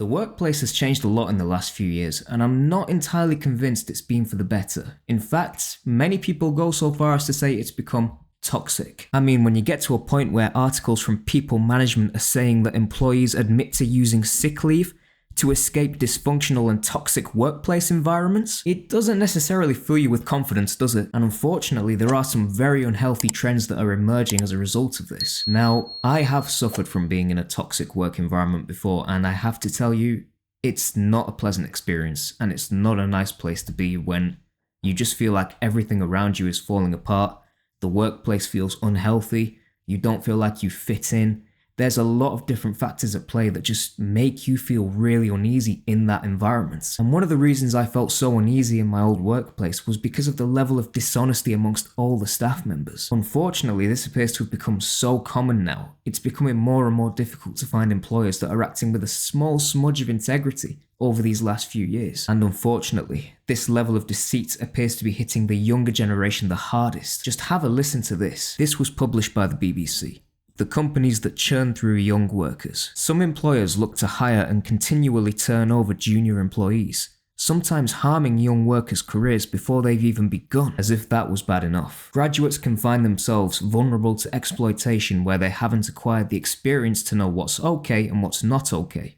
The workplace has changed a lot in the last few years, and I'm not entirely convinced it's been for the better. In fact, many people go so far as to say it's become toxic. I mean, when you get to a point where articles from people management are saying that employees admit to using sick leave to escape dysfunctional and toxic workplace environments, it doesn't necessarily fill you with confidence, does it? And unfortunately, there are some very unhealthy trends that are emerging as a result of this. Now, I have suffered from being in a toxic work environment before, and I have to tell you, it's not a pleasant experience, and it's not a nice place to be when you just feel like everything around you is falling apart, the workplace feels unhealthy, you don't feel like you fit in. There's a lot of different factors at play that just make you feel really uneasy in that environment. And one of the reasons I felt so uneasy in my old workplace was because of the level of dishonesty amongst all the staff members. Unfortunately, this appears to have become so common now, it's becoming more and more difficult to find employers that are acting with a small smudge of integrity over these last few years. And unfortunately, this level of deceit appears to be hitting the younger generation the hardest. Just have a listen to this. This was published by the BBC. The companies that churn through young workers. Some employers look to hire and continually turn over junior employees, sometimes harming young workers' careers before they've even begun, as if that was bad enough. Graduates can find themselves vulnerable to exploitation where they haven't acquired the experience to know what's okay and what's not okay.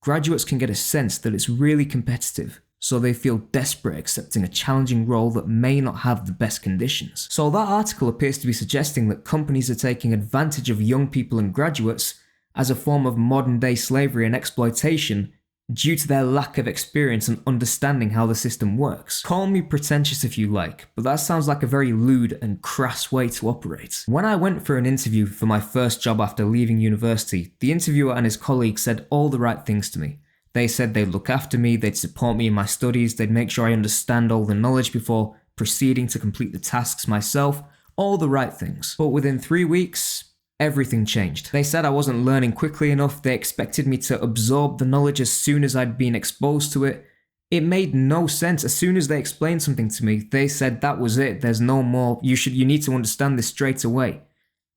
Graduates can get a sense that it's really competitive, so they feel desperate accepting a challenging role that may not have the best conditions. So that article appears to be suggesting that companies are taking advantage of young people and graduates as a form of modern day slavery and exploitation due to their lack of experience and understanding how the system works. Call me pretentious if you like, but that sounds like a very lewd and crass way to operate. When I went for an interview for my first job after leaving university, the interviewer and his colleague said all the right things to me. They said they'd look after me, they'd support me in my studies, they'd make sure I understand all the knowledge before proceeding to complete the tasks myself, all the right things. But within 3 weeks, everything changed. They said I wasn't learning quickly enough, they expected me to absorb the knowledge as soon as I'd been exposed to it. It made no sense. As soon as they explained something to me, they said that was it, there's no more, you need to understand this straight away.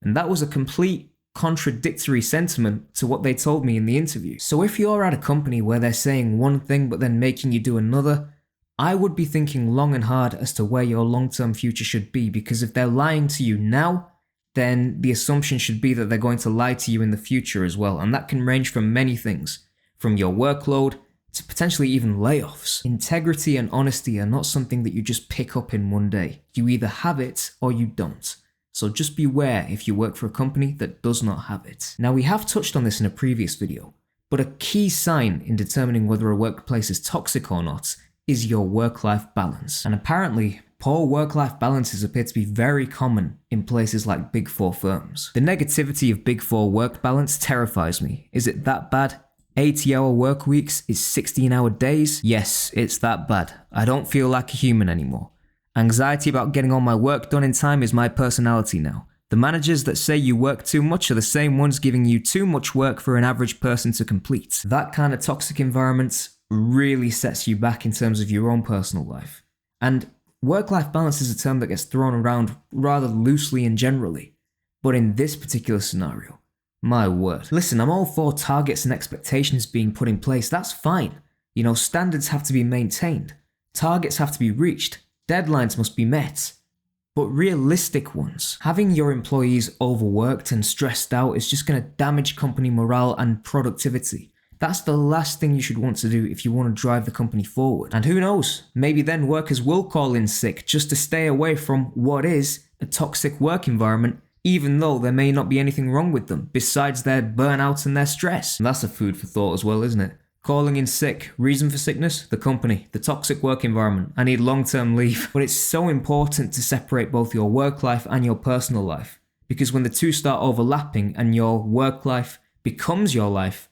And that was a complete contradictory sentiment to what they told me in the interview. So if you're at a company where they're saying one thing but then making you do another, I would be thinking long and hard as to where your long-term future should be, because if they're lying to you now, then the assumption should be that they're going to lie to you in the future as well, and that can range from many things, from your workload to potentially even layoffs. Integrity and honesty are not something that you just pick up in one day. You either have it or you don't. So just beware if you work for a company that does not have it. Now, we have touched on this in a previous video, but a key sign in determining whether a workplace is toxic or not is your work-life balance. And apparently, poor work-life balances appear to be very common in places like Big Four firms. The negativity of Big Four work balance terrifies me. Is it that bad? 80-hour work weeks is 16-hour days? Yes, it's that bad. I don't feel like a human anymore. Anxiety about getting all my work done in time is my personality now. The managers that say you work too much are the same ones giving you too much work for an average person to complete. That kind of toxic environment really sets you back in terms of your own personal life. And work-life balance is a term that gets thrown around rather loosely and generally. But in this particular scenario, my word. Listen, I'm all for targets and expectations being put in place, that's fine. You know, standards have to be maintained. Targets have to be reached. Deadlines must be met, but realistic ones. Having your employees overworked and stressed out is just going to damage company morale and productivity. That's the last thing you should want to do if you want to drive the company forward. And who knows, maybe then workers will call in sick just to stay away from what is a toxic work environment, even though there may not be anything wrong with them besides their burnout and their stress. And that's a food for thought as well, isn't it? Calling in sick. Reason for sickness? The company. The toxic work environment. I need long-term leave. But it's so important to separate both your work life and your personal life. Because when the two start overlapping and your work life becomes your life,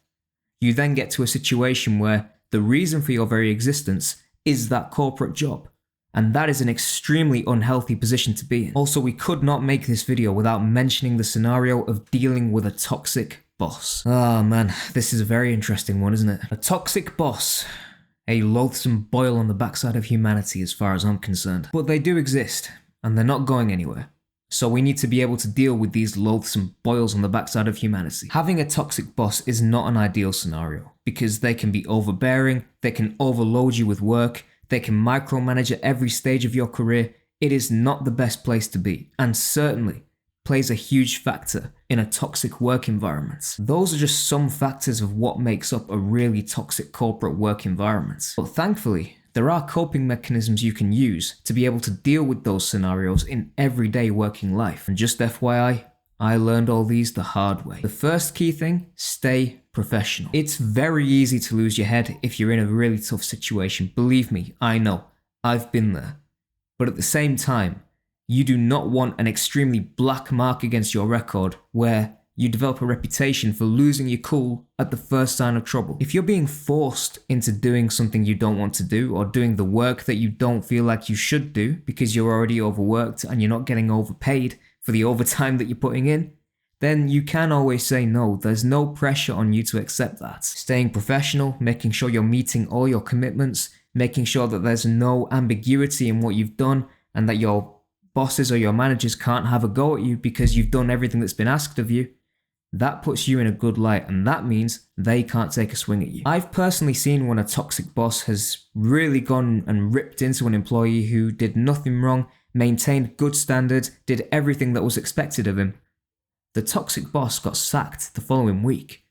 you then get to a situation where the reason for your very existence is that corporate job. And that is an extremely unhealthy position to be in. Also, we could not make this video without mentioning the scenario of dealing with a toxic boss. Oh man, this is a very interesting one, isn't it? A toxic boss. A loathsome boil on the backside of humanity as far as I'm concerned. But they do exist, and they're not going anywhere. So we need to be able to deal with these loathsome boils on the backside of humanity. Having a toxic boss is not an ideal scenario because they can be overbearing, they can overload you with work, they can micromanage at every stage of your career. It is not the best place to be, and certainly plays a huge factor in a toxic work environment. Those are just some factors of what makes up a really toxic corporate work environment. But thankfully, there are coping mechanisms you can use to be able to deal with those scenarios in everyday working life. And just FYI, I learned all these the hard way. The first key thing, stay professional. It's very easy to lose your head if you're in a really tough situation. Believe me, I know. I've been there. But at the same time, you do not want an extremely black mark against your record where you develop a reputation for losing your cool at the first sign of trouble. If you're being forced into doing something you don't want to do or doing the work that you don't feel like you should do because you're already overworked and you're not getting overpaid for the overtime that you're putting in, then you can always say no. There's no pressure on you to accept that. Staying professional, making sure you're meeting all your commitments, making sure that there's no ambiguity in what you've done and that your bosses or your managers can't have a go at you because you've done everything that's been asked of you. That puts you in a good light, and that means they can't take a swing at you. I've personally seen when a toxic boss has really gone and ripped into an employee who did nothing wrong, maintained good standards, did everything that was expected of him. The toxic boss got sacked the following week.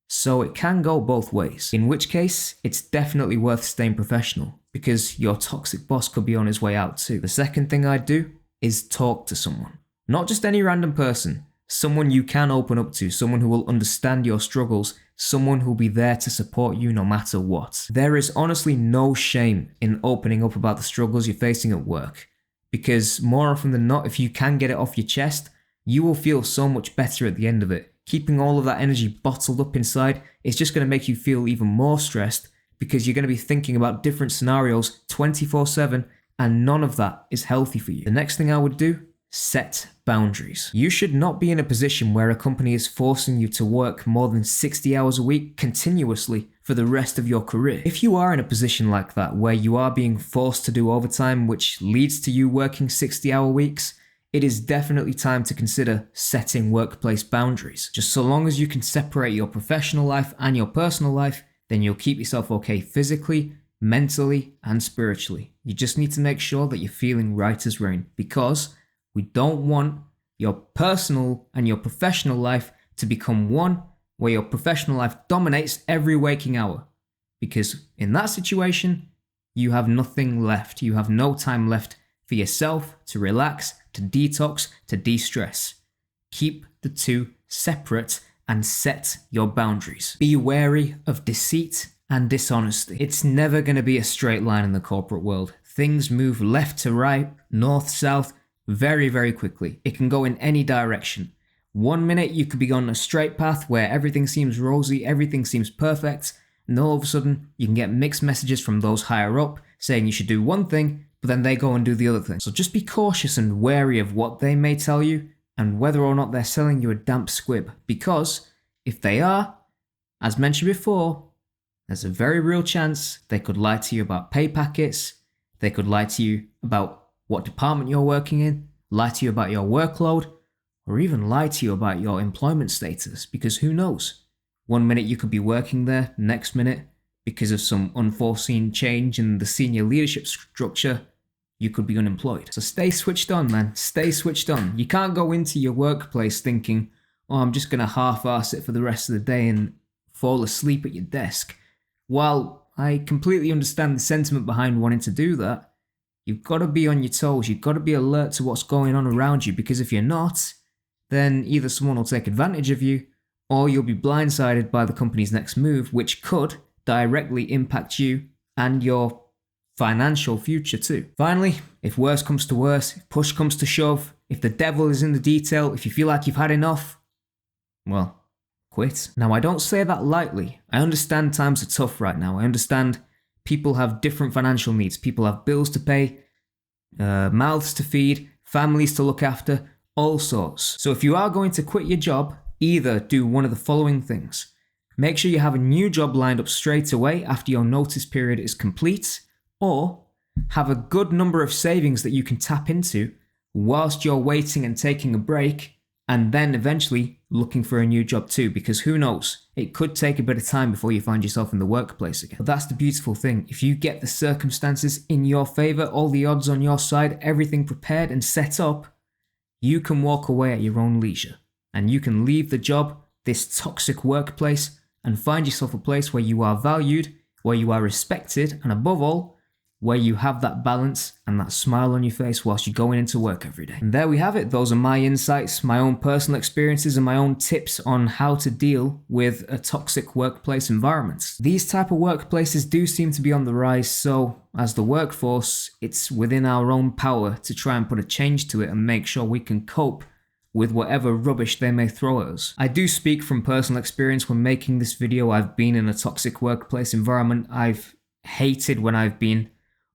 So it can go both ways, in which case it's definitely worth staying professional because your toxic boss could be on his way out too. The second thing I'd do is talk to someone. Not just any random person. Someone you can open up to, someone who will understand your struggles, someone who'll be there to support you no matter what. There is honestly no shame in opening up about the struggles you're facing at work, because more often than not, if you can get it off your chest, you will feel so much better at the end of it. Keeping all of that energy bottled up inside is just going to make you feel even more stressed because you're going to be thinking about different scenarios 24/7, and none of that is healthy for you. The next thing I would do, set boundaries. You should not be in a position where a company is forcing you to work more than 60 hours a week continuously for the rest of your career. If you are in a position like that where you are being forced to do overtime which leads to you working 60-hour weeks, it is definitely time to consider setting workplace boundaries. Just so long as you can separate your professional life and your personal life, then you'll keep yourself okay physically, mentally, and spiritually. You just need to make sure that you're feeling right as rain, because we don't want your personal and your professional life to become one where your professional life dominates every waking hour. Because in that situation, you have nothing left. You have no time left for yourself to relax, to detox, to de-stress. Keep the two separate and set your boundaries. Be wary of deceit and dishonesty. It's never going to be a straight line in the corporate world. Things move left to right, north, south, very, very quickly. It can go in any direction. 1 minute you could be on a straight path where everything seems rosy, everything seems perfect, and all of a sudden you can get mixed messages from those higher up saying you should do one thing, but then they go and do the other thing. So just be cautious and wary of what they may tell you and whether or not they're selling you a damp squib, because if they are, as mentioned before, there's a very real chance they could lie to you about pay packets, they could lie to you about what department you're working in, lie to you about your workload, or even lie to you about your employment status, because who knows? 1 minute you could be working there, next minute, because of some unforeseen change in the senior leadership structure, you could be unemployed. So stay switched on, man. Stay switched on. You can't go into your workplace thinking, oh, I'm just going to half-arse it for the rest of the day and fall asleep at your desk. While I completely understand the sentiment behind wanting to do that, you've got to be on your toes. You've got to be alert to what's going on around you, because if you're not, then either someone will take advantage of you or you'll be blindsided by the company's next move, which could directly impact you and your financial future too. Finally, if worse comes to worse, if push comes to shove, if the devil is in the detail, if you feel like you've had enough, well, quit. Now, I don't say that lightly. I understand times are tough right now. I understand people have different financial needs. People have bills to pay, mouths to feed, families to look after, all sorts. So if you are going to quit your job, either do one of the following things. Make sure you have a new job lined up straight away after your notice period is complete, or have a good number of savings that you can tap into whilst you're waiting and taking a break, and then eventually looking for a new job too, because who knows, it could take a bit of time before you find yourself in the workplace again. But that's the beautiful thing. If you get the circumstances in your favor, all the odds on your side, everything prepared and set up, you can walk away at your own leisure. And you can leave the job, this toxic workplace, and find yourself a place where you are valued, where you are respected, and above all, where you have that balance and that smile on your face whilst you're going into work every day. And there we have it. Those are my insights, my own personal experiences, and my own tips on how to deal with a toxic workplace environment. These type of workplaces do seem to be on the rise, so as the workforce, it's within our own power to try and put a change to it and make sure we can cope with whatever rubbish they may throw at us. I do speak from personal experience when making this video. I've been in a toxic workplace environment. I've hated when I've been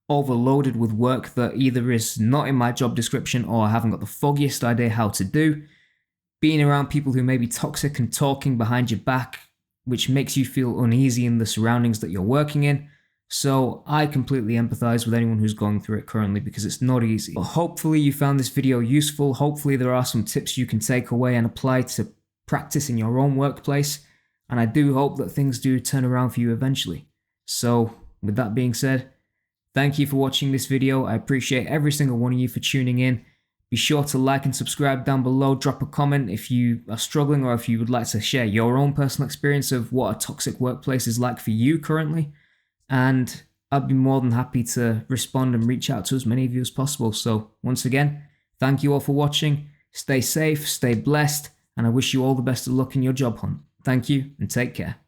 overloaded with work that either is not in my job description or I haven't got the foggiest idea how to do. Being around people who may be toxic and talking behind your back, which makes you feel uneasy in the surroundings that you're working in. So I completely empathize with anyone who's going through it currently because it's not easy. But hopefully you found this video useful. Hopefully there are some tips you can take away and apply to practice in your own workplace. And I do hope that things do turn around for you eventually. So with that being said, thank you for watching this video. I appreciate every single one of you for tuning in. Be sure to like and subscribe down below. Drop a comment if you are struggling or if you would like to share your own personal experience of what a toxic workplace is like for you currently. And I'd be more than happy to respond and reach out to as many of you as possible. So once again, thank you all for watching. Stay safe, stay blessed, and I wish you all the best of luck in your job hunt. Thank you and take care.